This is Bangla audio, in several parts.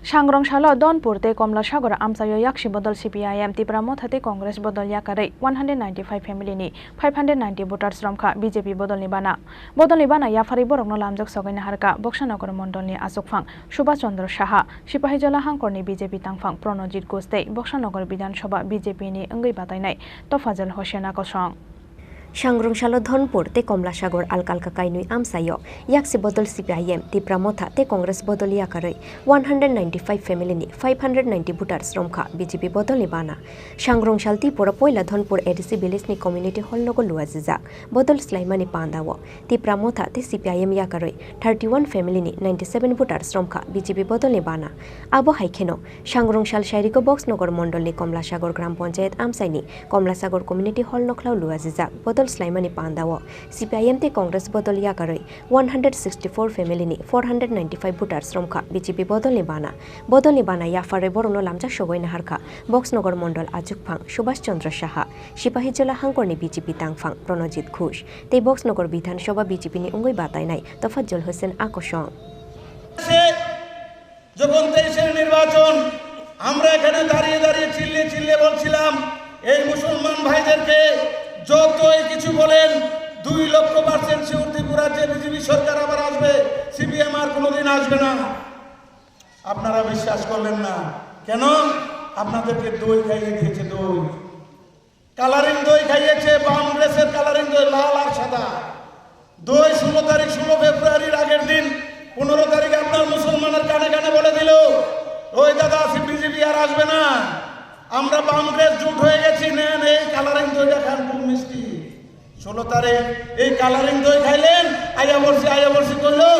Sangrong Shalo Dhanpur te Kamalasagar Amsayo Yakshi Bodol CPIM Tipra Motha te Congress Bodol Yakarwi 195 family ni 590 voters Romkha BJP Bodol ni Bana Yakarwi borokno lamjak sogaina harka Boksanagar Mondol ni Asukphang Subhash Chandra Saha Sipahijola Hangkor ni BJP tangphang Pranojit Gostei Boksanagar Bidhan Sabha BJP ni Engui Batainai Tofazal Hosena Kosong Sangrong Shalo Dhanpur te Kamalasagar alkalka kainui amsayo Yaksi Bodol CPIM Tipra Motha te Congress Bodol Yakarwi 195 family ni 590 voters Romkha BJP Bodol ni Bana Sangrong Shal Tripura poila Dhanpur ADC village ni community hall nogo luazizak Bodol Slaimani pandawo Tipra Motha te CPIM Yakarwi 31 family ni 97 voters Romkha BJP Bodol ni Bana abo haikheno Sangrong Shal shairiko box nogor mondol ni Kamalasagar gram panchayat amsaini Kamalasagar community hall nokhlaw luazizak Bodol Slaimani pandawo CPIM te Congress Bodol Yakarwi 164 family ni 495 voters Romkha BJP Bodol ni Bana Yafarwe borokno lamjak sogoina harkha boxnogor mondol ajukphang Subhash Chandra Saha Sipahijola Hangkor ni BJP tangphang Pranojit Ghosh te boxnogor Bidhan Sabha BJP ni ungui batainai Tofazal Hosen akosong যখন 23 নির্বাচন আমরা এখানে দাঁড়িয়ে দাঁড়িয়ে চিল্লে বলছিলাম এই মুসলমান ভাইদেরকে যতই কিছু বলেন 2 লক্ষ % শিওর ত্রিপুরা যে বিজেপি সরকার আবার আসবে সিপিএম আর কোনোদিন আসবে না আপনারা বিশ্বাস করলেন না কেন আপনাদেরকে দই খাইয়ে দিয়েছে দই কালারিং দই খাইয়েছে বামগ্রেসের কালারিং দই লাল আর সাদা দই 16 ফেব্রুয়ারির আগের দিন 15 তারিখে আপনার মুসলমানের কানে কানে বলে দিল ওই দাদা বিজেপি আর আসবে না আমরা বামগ্রেস জুট হয়ে গেছি নেন এই কালারিং দইটা খান খুব মিষ্টি 16 তারিখ এই কালারিং দই খাইলেন আয়া বর্ষি করলো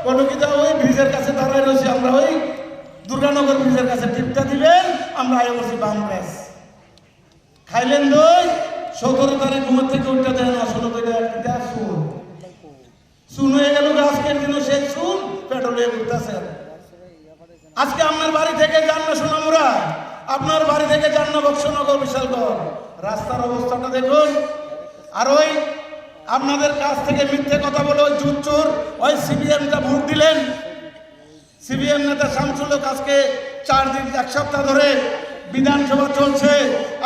কোনো কি ওই ব্রিজের কাছে দাঁড়ায় রয়েছি আমরা ওই দুর্গানগর ব্রিজের কাছে টিপটা দিবেন আমরা আয়া বর্ষি বামগ্রেস খাইলেন দই 17 তারিখ ঘুম থেকে উঠতে দেন না 16 তারিখ শুন হয়ে গেল আজকের দিনও শেষ শুন পেট্রোলে উঠতেছে আজকে আপনার বাড়ি থেকে যান না সোনামুরা আপনার বাড়ি থেকে যান না বক্সনগর বিশালগড় রাস্তার অবস্থাটা দেখুন আর ওই আপনাদের কাছ থেকে মিথ্যে কথা বলে ওই জুচ্চুর ওই সিপিএমটা ভোট দিলেন সিপিএম নেতা শামসুল আজকে 4 দিন 1 সপ্তাহ ধরে বিধানসভা চলছে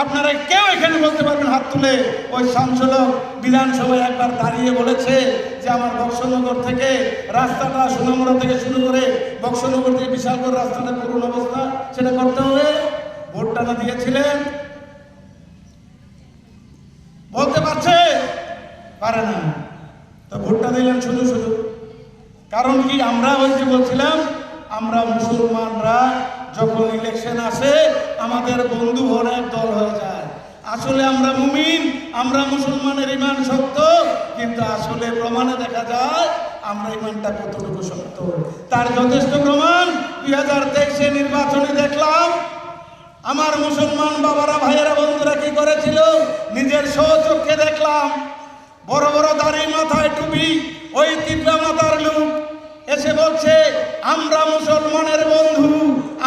আপনারা কেউ এখানে বলতে পারবেন হাত তুলে ওই শামসুল বিধানসভায় একবার দাঁড়িয়ে বলেছে যে আমার বক্সনগর থেকে রাস্তাটা সোনামুড়া থেকে শুরু করে বক্সনগর থেকে বিশালগড় রাস্তাটা করুন অবস্থা সেটা করতে হবে ভোটটা না দিয়েছিলেন বলতে পারে না তো ভোটটা দিলেন শুধু কারণ কি আমরা ওই যে বলছিলাম আমরা মুসলমানরা যখন ইলেকশন আসে আমাদের বন্ধু অনেক দল হয়ে যায় আসলে আমরা মুমিন আমরা মুসলমানের ঈমান শক্ত কিন্তু আসলে প্রমাণে দেখা যায় আমরা ঈমানটা কতটুকু শক্ত তার যথেষ্ট প্রমাণ 2023 নির্বাচনে দেখলাম আমার মুসলমান বাবারা ভাইয়েরা বন্ধুরা কি করেছিল নিজের স্বচক্ষে দেখলাম বড় বড় দাড়ি মাথায় টুপি ওই তিপ্রা মাথার লোক এসে বলছে আমরা মুসলমানের বন্ধু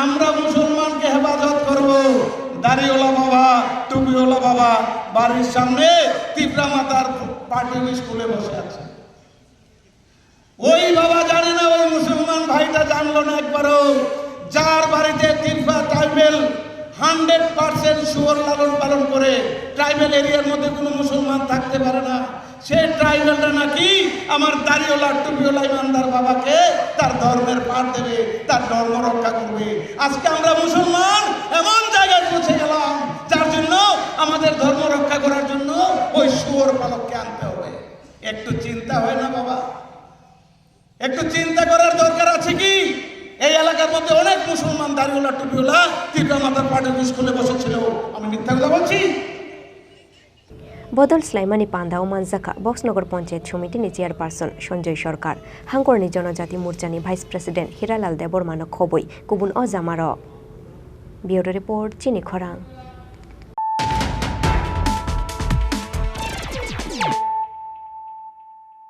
আমরা মুসলমানকে হেফাজত করব দাড়িওয়ালা বাবা টুপিওয়ালা বাবা বাড়ির সামনে তিপ্রা মাতার পার্টি স্কুলে বসে আছে ওই বাবা জানে না ওই মুসলমান ভাইটা জানলো না একবারও যার বাড়িতে তিপ্রা ট্রাইবেল 100% শুয়োর লালন পালন করে ট্রাইবেল এরিয়ার মধ্যে কোনো মুসলমান থাকতে পারে না সে ট্রাইবেলটা নাকি আমার দাড়িওয়ালা টুপিওয়ালা ইমানদার বাবাকে তার ধর্মের পাঠ দেবে তার ধর্ম রক্ষা করবে আজকে আমরা মুসলমান এমন জায়গায় পৌঁছে গেলাম যার জন্য আমাদের ধর্ম রক্ষা করার জন্য ওই শুয়োর পালককে আনতে হবে একটু চিন্তা হয় না বাবা একটু চিন্তা করার দরকার আছে কি এই এলাকার মধ্যে অনেক মুসলমান দাড়িওয়ালা টুপিওয়ালা তিপ্রা মাতার পার্টি স্কুলে বসেছিল আমি মিথ্যা কথা বলছি Bodol Slaimani Pandao Manzaka Boxnogor Panchayat Committee ni Chairperson Sanjay Sarkar Hangkor ni Jonojati Morcha ni Vice President Hiralal Debormano Khoboi Kubun Ozamaro Bureau Report Chini Khorang